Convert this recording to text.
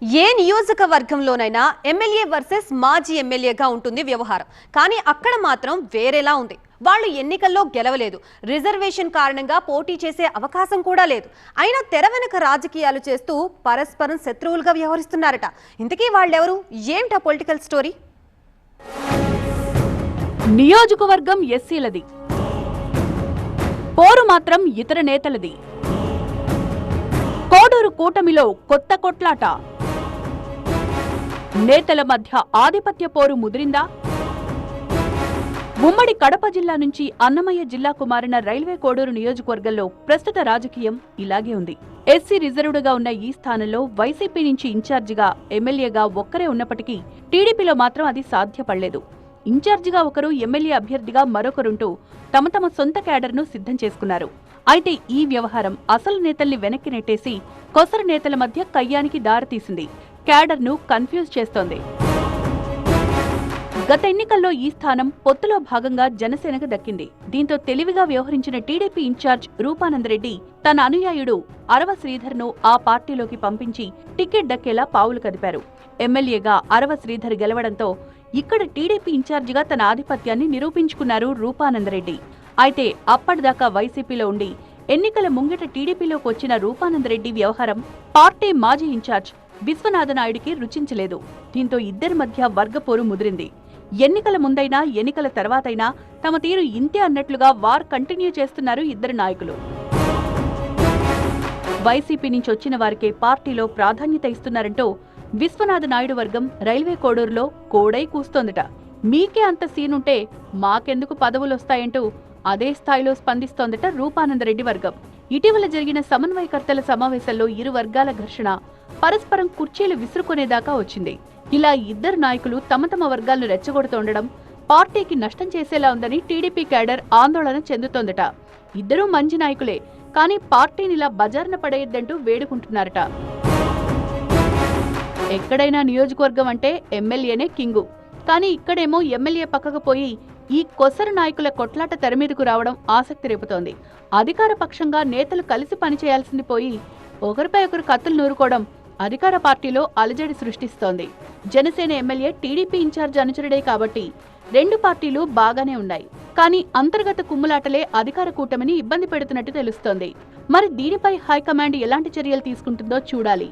ఏ నియోజకవర్గంలోనైనా MLA versus మాజీ ఎమ్మెల్యేగా ఉంటుంది వ్యవహారం. కానీ అక్కడ మాత్రం వేరేలా ఉంది. వాళ్ళు ఎన్నికల్లో గెలవలేదు, రిజర్వేషన్ కారణంగా పోటీ చేసే అవకాశం కూడా లేదు. అయినా తెర వెనుక రాజకీయాలు చేస్తూ పరస్పరం శత్రువులుగా వ్యవహరిస్తున్నారట. ఇంతకీ వాళ్ళెవరు? ఏమిటా పొలిటికల్ స్టోరీ? నియోజకవర్గం ఎస్సీలది, పోరు మాత్రం ఇతర నేతలది. కోడూరు కూటమిలో కొత్త కొట్లాట, నేతల మధ్య ఆధిపత్య పోరు ముదిరిందా? ఉమ్మడి కడప జిల్లా నుంచి అన్నమయ్య జిల్లాకు మారిన రైల్వే కోడూరు నియోజకవర్గంలో ప్రస్తుత రాజకీయం ఇలాగే ఉంది. ఎస్సీ రిజర్వ్డ్గా ఉన్న ఈ స్థానంలో వైసీపీ నుంచి ఇన్ఛార్జిగా ఎమ్మెల్యేగా ఒక్కరే ఉన్నప్పటికీ టీడీపీలో మాత్రం అది సాధ్యపడలేదు. ఇన్ఛార్జిగా ఒకరు, ఎమ్మెల్యే అభ్యర్థిగా మరొకరుంటూ తమ తమ సొంత క్యాడర్ను సిద్ధం చేసుకున్నారు. అయితే ఈ వ్యవహారం అసలు నేతల్ని వెనక్కి నెట్టేసి కొసరు నేతల మధ్య కయ్యానికి దారితీసింది. క్యాడర్ను కన్ఫ్యూజ్ చేస్తోంది. గత ఎన్నికల్లో ఈ స్థానం పొత్తులో భాగంగా జనసేనకు దక్కింది. దీంతో తెలివిగా వ్యవహరించిన టీడీపీ ఇన్ఛార్జ్ రూపానందరెడ్డి తన అనుయాయుడు అరవ శ్రీధర్ను ఆ పార్టీలోకి పంపించి టికెట్ దక్కేలా పావులు కదిపారు. ఎమ్మెల్యేగా అరవ శ్రీధర్ గెలవడంతో ఇక్కడ టీడీపీ ఇన్ఛార్జిగా తన ఆధిపత్యాన్ని నిరూపించుకున్నారు రూపానందరెడ్డి. అయితే అప్పటిదాకా వైసీపీలో ఉండి ఎన్నికల ముంగిట టీడీపీలోకి వచ్చిన రూపానందరెడ్డి వ్యవహారం పార్టీ మాజీ ఇన్ఛార్జ్ విశ్వనాథనాయుడికి రుచించలేదు. దీంతో ఇద్దరి మధ్య వర్గపోరు ముదిరింది. ఎన్నికల ముందైనా ఎన్నికల తర్వాతైనా తమ తీరు ఇంతే అన్నట్లుగా వార్ కంటిన్యూ చేస్తున్నారు ఇద్దరు నాయకులు. వైసీపీ నుంచి వచ్చిన వారికే పార్టీలో ప్రాధాన్యత ఇస్తున్నారంటూ విశ్వనాథనాయుడు వర్గం రైల్వే కోడూరులో కోడై కూస్తోందట. మీకే అంత సీనుంటే మాకెందుకు పదవులొస్తాయంటూ అదే స్థాయిలో స్పందిస్తోందట రూపానందరెడ్డి వర్గం. ఇటీవల జరిగిన సమన్వయకర్తల సమావేశంలో ఇరు వర్గాల ఘర్షణ పరస్పరం కుర్చీలు విసురుకునేదాకా వచ్చింది. ఇలా ఇద్దరు నాయకులు తమ తమ వర్గాలను రెచ్చగొడుతుండడం పార్టీకి నష్టం చేసేలా ఉందని టీడీపీ క్యాడర్ ఆందోళన చెందుతోందట. ఇద్దరూ మంచి నాయకులే, కానీ పార్టీనిలా బజార్న పడేయద్దంటూ వేడుకుంటున్నారట. ఎక్కడైనా నియోజకవర్గం అంటే ఎమ్మెల్యేనే కింగు, కానీ ఇక్కడేమో ఎమ్మెల్యే పక్కకు పోయి ఈ కొసరు నాయకుల కొట్లాట తెరమీదకు రావడం ఆసక్తి రేపుతోంది. అధికార పక్షంగా నేతలు కలిసి పనిచేయాల్సింది పోయి ఒకరిపై ఒకరు కత్తులు నూరుకోవడం అధికార పార్టీలో అలజడి సృష్టిస్తోంది. జనసేన ఎమ్మెల్యే టీడీపీ ఇన్ఛార్జ్ అనుచరుడే కాబట్టి రెండు పార్టీలు బాగానే ఉన్నాయి. కానీ అంతర్గత కుమ్ములాటలే అధికార కూటమిని ఇబ్బంది పెడుతున్నట్టు తెలుస్తోంది. మరి దీనిపై హైకమాండ్ ఎలాంటి చర్యలు తీసుకుంటుందో చూడాలి.